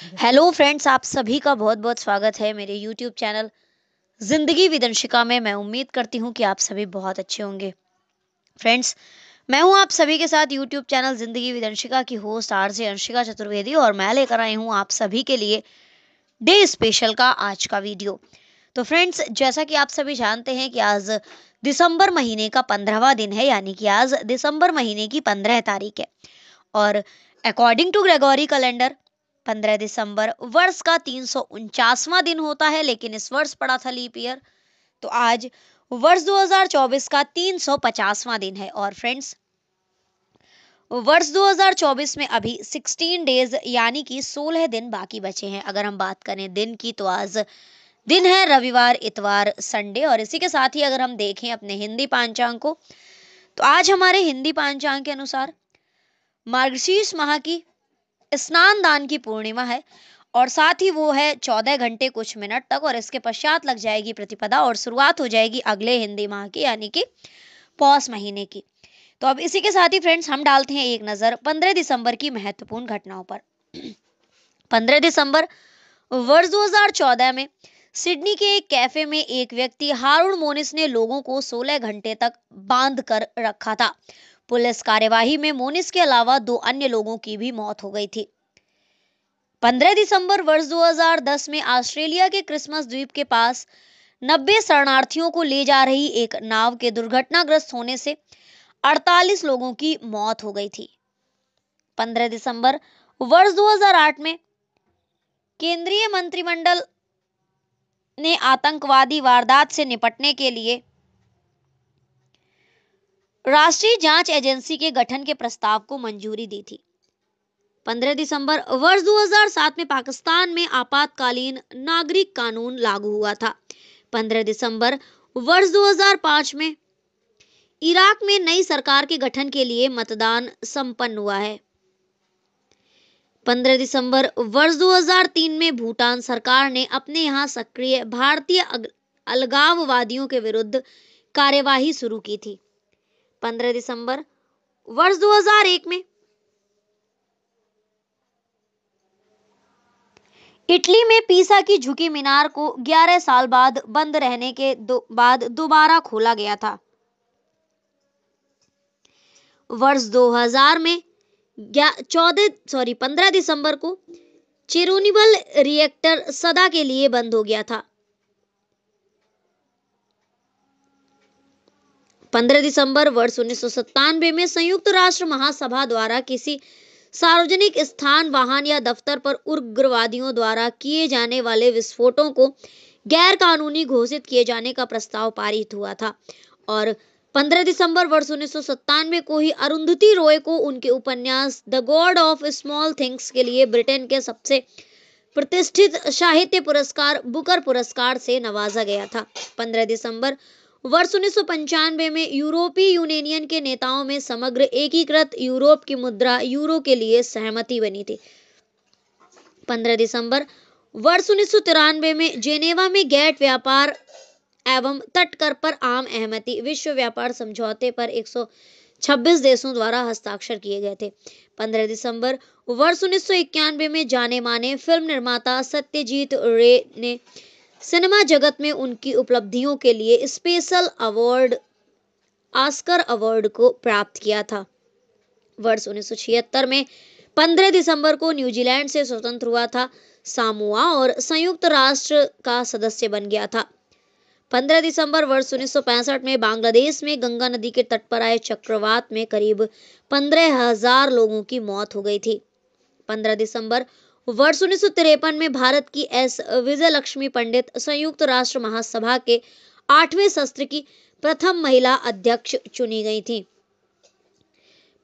Hello friends, आप सभी का बहुत बहुत स्वागत है मेरे यूट्यूब चैनल जिंदगी विद अंशिका में। मैं उम्मीद करती हूँ कि आप सभी बहुत अच्छे होंगे। फ्रेंड्स, मैं हूँ आप सभी के साथ यूट्यूब चैनल जिंदगी विद अंशिका की होस्ट आरजे अंशिका चतुर्वेदी, और मैं लेकर आई हूँ आप सभी के लिए डे स्पेशल का आज का वीडियो। तो फ्रेंड्स, जैसा कि आप सभी जानते हैं कि आज दिसंबर महीने का 15वां दिन है, यानी कि आज दिसंबर महीने की 15 तारीख है। और अकॉर्डिंग टू ग्रेगोरी कैलेंडर 15 दिसंबर वर्ष का 349वां दिन होता है, लेकिन इस वर्ष पड़ा था लीप ईयर, तो आज वर्ष 2024 का 350वां दिन है। और फ्रेंड्स, वर्ष 2024 में अभी 16 डेज यानी कि 16 दिन बाकी बचे हैं। अगर हम बात करें दिन की, तो आज दिन है रविवार, इतवार, संडे। और इसी के साथ ही अगर हम देखें अपने हिंदी पांचांग को, तो आज हमारे हिंदी पांचांग के अनुसार मार्गशीर्ष माह की स्नान दान की पूर्णिमा है, और साथ ही वो है 14 घंटे कुछ मिनट तक, और इसके पश्चात लग जाएगी प्रतिपदा और शुरुआत हो जाएगी अगले हिंदी माह की, यानी कि पौष महीने की। तो अब इसी के साथ ही फ्रेंड्स, हम डालते हैं एक नजर 15 दिसंबर की महत्वपूर्ण घटनाओं पर। 15 दिसंबर वर्ष 2014 में सिडनी के एक कैफे में एक व्यक्ति हारून मोनिस ने लोगों को 16 घंटे तक बांध कर रखा था। पुलिस कार्यवाही में मोनिस के अलावा 2 अन्य लोगों की भी मौत हो गई थी। 15 दिसंबर वर्ष 2010 में ऑस्ट्रेलिया के क्रिसमस द्वीप के पास 90 शरणार्थियों को ले जा रही एक नाव के दुर्घटनाग्रस्त होने से 48 लोगों की मौत हो गई थी। 15 दिसंबर वर्ष 2008 में केंद्रीय मंत्रिमंडल ने आतंकवादी वारदात से निपटने के लिए राष्ट्रीय जांच एजेंसी के गठन के प्रस्ताव को मंजूरी दी थी। 15 दिसंबर वर्ष 2007 में पाकिस्तान में आपातकालीन नागरिक कानून लागू हुआ था। 15 दिसंबर वर्ष 2005 में इराक में नई सरकार के गठन के लिए मतदान संपन्न हुआ है। 15 दिसंबर वर्ष 2003 में भूटान सरकार ने अपने यहाँ सक्रिय भारतीय अलगाववादियों के विरुद्ध कार्यवाही शुरू की थी। 15 दिसंबर वर्ष 2001 में इटली में पीसा की झुकी मीनार को 11 साल बाद बंद रहने के बाद दोबारा खोला गया था। वर्ष 2000 में 15 दिसंबर को चेरोनिबल रिएक्टर सदा के लिए बंद हो गया था। 15 दिसंबर वर्ष 1997 में संयुक्त राष्ट्र महासभा द्वारा किसी सार्वजनिक स्थान, वाहन या दफ्तर पर उग्रवादियों द्वारा किए जाने वाले विस्फोटों को गैर कानूनी घोषित किए जाने का प्रस्ताव पारित हुआ था। और 15 दिसंबर वर्ष 1997 को ही अरुंधति रॉय को उनके उपन्यास the God of small things के लिए ब्रिटेन के सबसे प्रतिष्ठित साहित्य पुरस्कार बुकर पुरस्कार से नवाजा गया था। 15 दिसंबर वर्ष 1995 में यूरोपीय यूनियन के नेताओं में समग्र एकीकृत यूरोप की मुद्रा यूरो के लिए सहमति बनी थी। 15 दिसंबर वर्ष 1993 में जेनेवा में गेट व्यापार एवं तटकर पर आम सहमति विश्व व्यापार समझौते पर 126 देशों द्वारा हस्ताक्षर किए गए थे। 15 दिसंबर वर्ष 1991 में जाने माने फिल्म निर्माता सत्यजीत रे ने सिनेमा जगत में उनकी उपलब्धियों के लिए स्पेशल अवार्ड ऑस्कर अवार्ड को प्राप्त किया था। वर्ष 1976 में 15 दिसंबर को न्यूजीलैंड से स्वतंत्र हुआ था। सामोआ और संयुक्त राष्ट्र का सदस्य बन गया था। 15 दिसंबर वर्ष 1965 में बांग्लादेश में गंगा नदी के तट पर आए चक्रवात में करीब 15,000 लोगों की मौत हो गई थी। 15 दिसंबर वर्ष 1953 में भारत की एस विजयलक्ष्मी पंडित संयुक्त राष्ट्र महासभा के 8वें सत्र की प्रथम महिला अध्यक्ष चुनी गई थी।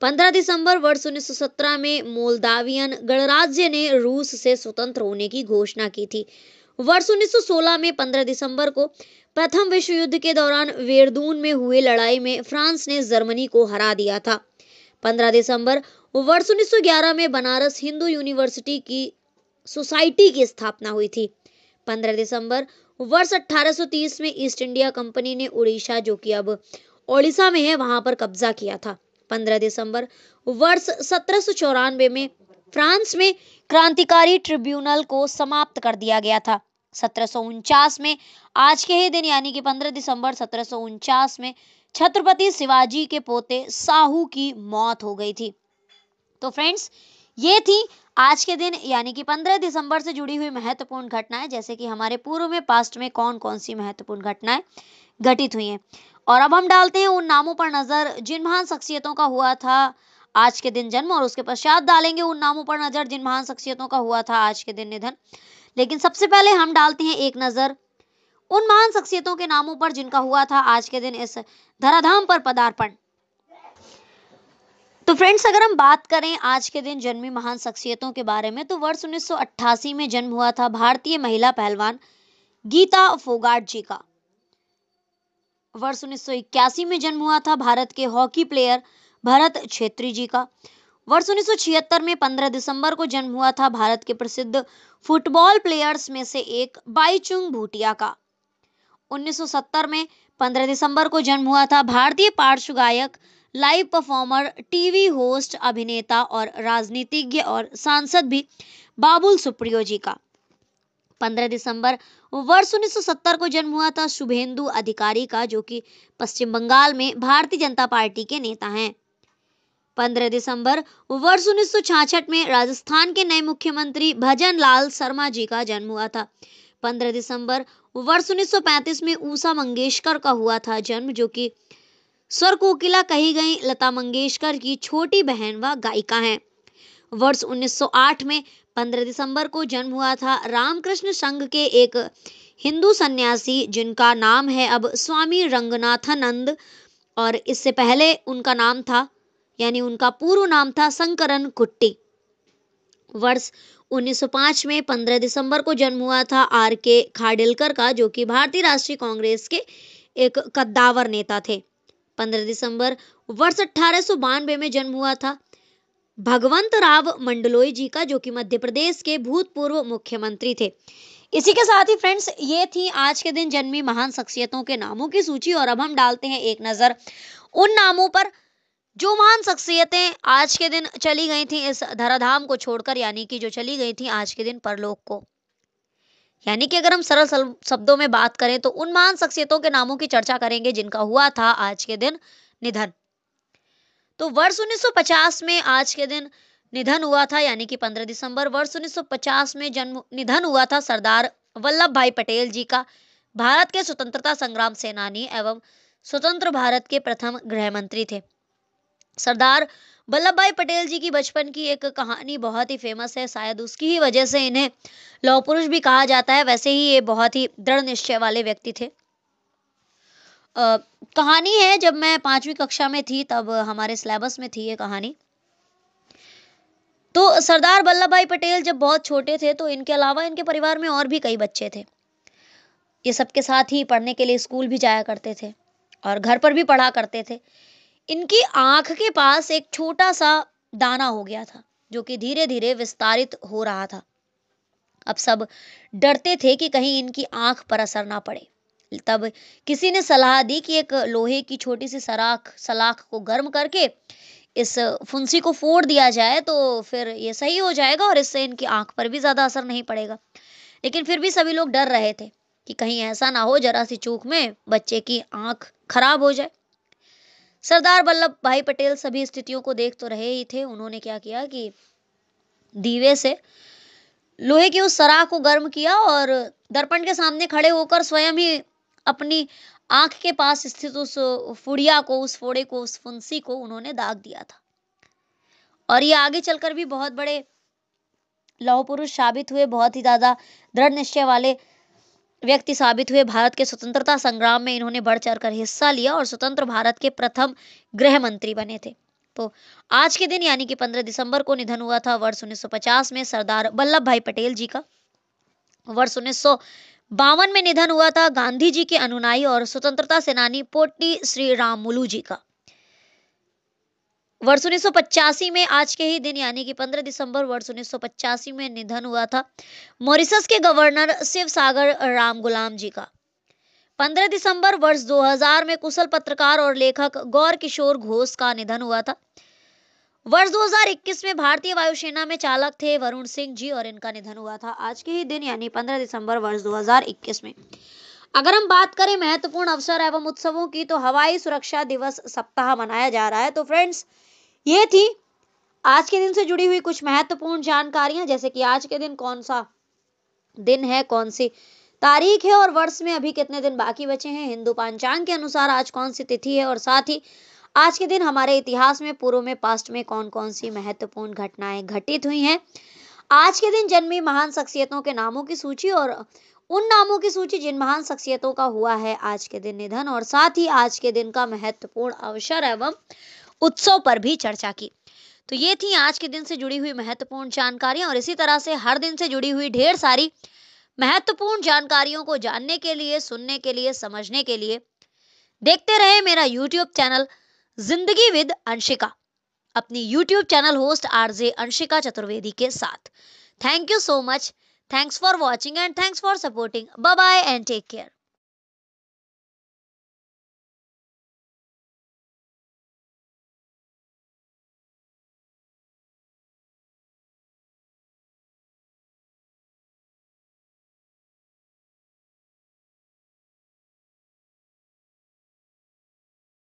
15 दिसंबर वर्ष 1917 में मोल्दावियन गणराज्य ने रूस से स्वतंत्र होने की घोषणा की थी। वर्ष 1916 में 15 दिसंबर को प्रथम विश्व युद्ध के दौरान वेरदून में हुई लड़ाई में फ्रांस ने जर्मनी को हरा दिया था। 15 दिसंबर वर्ष 1911 में बनारस हिंदू यूनिवर्सिटी की सोसाइटी की स्थापना हुई थी। 15 दिसंबर वर्ष 1830 में ईस्ट इंडिया कंपनी ने उड़ीसा, जो कि अब ओडिशा में है, वहां पर कब्जा किया था। 15 दिसंबर वर्ष 1794 में फ्रांस में क्रांतिकारी ट्रिब्यूनल को समाप्त कर दिया गया था। 1749 में आज के ही दिन यानी कि 15 दिसंबर 1749 में छत्रपति शिवाजी के पोते साहू की मौत हो गई थी। तो फ्रेंड्स, ये थी आज के दिन यानी कि 15 दिसंबर से जुड़ी हुई महत्वपूर्ण घटनाएं, जैसे कि हमारे पूर्व में पास्ट में कौन कौन सी महत्वपूर्ण घटनाएं घटित हुई हैं। और अब हम डालते हैं उन नामों पर नजर जिन महान शख्सियतों का हुआ था आज के दिन जन्म, और उसके पश्चात डालेंगे उन नामों पर नजर जिन महान शख्सियतों का हुआ था आज के दिन निधन। लेकिन सबसे पहले हम डालते हैं एक नजर उन महान शख्सियतों के नामों पर जिनका हुआ था आज के दिन इस धराधाम पर पदार्पण। तो फ्रेंड्स, अगर हम बात करें आज के दिन जन्मी महान शख्सियतों के बारे में, तो वर्ष 1988 में जन्म हुआ था भारतीय महिला पहलवान गीता फोगाट जी का। वर्ष 1981 में जन्म हुआ था भारत के हॉकी प्लेयर भरत छेत्री जी का। वर्ष 1976 में 15 दिसंबर को जन्म हुआ था भारत के प्रसिद्ध फुटबॉल प्लेयर्स में से एक बाईचुंग भूटिया का। 1970 में 15 दिसंबर को जन्म हुआ था भारतीय पार्श्व गायक, लाइव परफॉर्मर, टीवी होस्ट, अभिनेता और राजनीतिज्ञ और सांसद भी बाबुल सुप्रियो जी का। 15 दिसंबर वर्ष 1970 को जन्म हुआ था शुभेंदु अधिकारी का, जो कि पश्चिम बंगाल में भारतीय जनता पार्टी के नेता हैं। 15 दिसंबर वर्ष 1966 में राजस्थान के नए मुख्यमंत्री भजन लाल शर्मा जी का जन्म हुआ था। 15 दिसंबर वर्ष 1935 में उषा मंगेशकर का हुआ था जन्म, जो कि स्वर कोकिला कही गई लता मंगेशकर की छोटी बहन व गायिका हैं। वर्ष 1908 में 15 दिसंबर को जन्म हुआ था रामकृष्ण संघ के एक हिंदू सन्यासी, जिनका नाम है अब स्वामी रंगनाथानंद, और इससे पहले उनका नाम था यानी उनका पूर्व नाम था शंकरन कुट्टी। वर्ष 1905 में 15 दिसंबर को जन्म हुआ था आर.के. खाडिलकर का, जो कि भारतीय राष्ट्रीय कांग्रेस के एक कद्दावर नेता थे। 15 दिसंबर वर्ष 1892 में जन्म हुआ था भगवंत राव मंडलोई जी का, जो कि मध्य प्रदेश के भूतपूर्व मुख्यमंत्री थे। इसी के साथ ही फ्रेंड्स, ये थी आज के दिन जन्मी महान शख्सियतों के नामों की सूची। और अब हम डालते हैं एक नजर उन नामों पर जो महान शख्सियतें आज के दिन चली गई थी इस धराधाम को छोड़कर, यानी कि जो चली गई थी आज के दिन परलोक को। यानी कि अगर हम सरल शब्दों में बात करें तो उन महान शख्सियतों के नामों की चर्चा करेंगे जिनका हुआ था आज के दिन निधन। तो वर्ष 1950 में आज के दिन निधन हुआ था, यानी कि 15 दिसंबर वर्ष 1950 में निधन हुआ था सरदार वल्लभ भाई पटेल जी का। भारत के स्वतंत्रता संग्राम सेनानी एवं स्वतंत्र भारत के प्रथम गृह मंत्री थे। सरदार वल्लभ भाई पटेल जी की बचपन की एक कहानी बहुत ही फेमस है, शायद उसकी ही वजह से इन्हें लौह पुरुष भी कहा जाता है। वैसे ही ये बहुत ही दृढ़ निश्चय वाले व्यक्ति थे। कहानी है, जब मैं 5वीं कक्षा में थी तब हमारे सिलेबस में थी ये कहानी। तो सरदार वल्लभ भाई पटेल जब बहुत छोटे थे तो इनके अलावा इनके परिवार में और भी कई बच्चे थे। ये सबके साथ ही पढ़ने के लिए स्कूल भी जाया करते थे और घर पर भी पढ़ा करते थे। इनकी आंख के पास एक छोटा सा दाना हो गया था, जो कि धीरे धीरे विस्तारित हो रहा था। अब सब डरते थे कि कहीं इनकी आंख पर असर ना पड़े। तब किसी ने सलाह दी कि एक लोहे की छोटी सी सलाख को गर्म करके इस फुंसी को फोड़ दिया जाए तो फिर ये सही हो जाएगा और इससे इनकी आंख पर भी ज्यादा असर नहीं पड़ेगा। लेकिन फिर भी सभी लोग डर रहे थे कि कहीं ऐसा ना हो जरा सी चूक में बच्चे की आंख खराब हो जाए। सरदार वल्लभ भाई पटेल सभी स्थितियों को देख तो रहे ही थे। उन्होंने क्या किया कि दीवे से लोहे की उस सराख को गर्म किया और दर्पण के सामने खड़े होकर स्वयं ही अपनी आंख के पास स्थित उस फुड़िया को, उस फोड़े को, उस फुंसी को उन्होंने दाग दिया था। और ये आगे चलकर भी बहुत बड़े लौह पुरुष साबित हुए, बहुत ही ज्यादा दृढ़ निश्चय वाले व्यक्ति साबित हुए। भारत के स्वतंत्रता संग्राम में इन्होंने बढ़ चढ़कर हिस्सा लिया और स्वतंत्र भारत के प्रथम गृह मंत्री बने थे। तो आज के दिन यानी कि 15 दिसंबर को निधन हुआ था वर्ष 1950 में सरदार वल्लभ भाई पटेल जी का। वर्ष 1952 में निधन हुआ था गांधी जी के अनुयायी और स्वतंत्रता सेनानी पोट्टी श्री रामुलु जी का। वर्ष 1985 में आज के ही दिन यानी कि 15 दिसंबर वर्ष 1985 में निधन हुआ था मॉरिशस के गवर्नर शिव सागर राम गुलाम जी का। 15 दिसंबर वर्ष 2000 में कुशल पत्रकार और लेखक गौर किशोर घोष का निधन हुआ था। वर्ष 2021 में भारतीय वायुसेना में चालक थे वरुण सिंह जी और इनका निधन हुआ था आज के ही दिन यानी 15 दिसंबर वर्ष 2021 में। अगर हम बात करें महत्वपूर्ण अवसर एवं उत्सवों की, तो हवाई सुरक्षा दिवस सप्ताह मनाया जा रहा है। तो फ्रेंड्स, ये थी आज के दिन से जुड़ी हुई कुछ महत्वपूर्ण जानकारियां, जैसे कि आज के दिन कौन सा दिन है, कौन सी तारीख है और वर्ष में अभी कितने दिन बाकी बचे हैं, हिंदू पंचांग के अनुसार आज कौन सी तिथि है, और साथ ही आज के दिन हमारे इतिहास में, पूर्व में, पास्ट में कौन कौन सी महत्वपूर्ण घटनाएं घटित हुई हैं। आज के दिन जन्मी महान शख्सियतों के नामों की सूची और उन नामों की सूची जिन महान शख्सियतों का हुआ है आज के दिन निधन, और साथ ही आज के दिन का महत्वपूर्ण अवसर एवं उत्सव पर भी चर्चा की। तो ये थी आज के दिन से जुड़ी हुई महत्वपूर्ण जानकारियां, और इसी तरह से हर दिन से जुड़ी हुई ढेर सारी महत्वपूर्ण जानकारियों को जानने के लिए, सुनने के लिए, समझने के लिए देखते रहे मेरा यूट्यूब चैनल जिंदगी विद अंशिका, अपनी YouTube channel host RJ Anshika Chaturvedi के साथ। Thank you so much, thanks for watching and thanks for supporting. Bye bye and take care.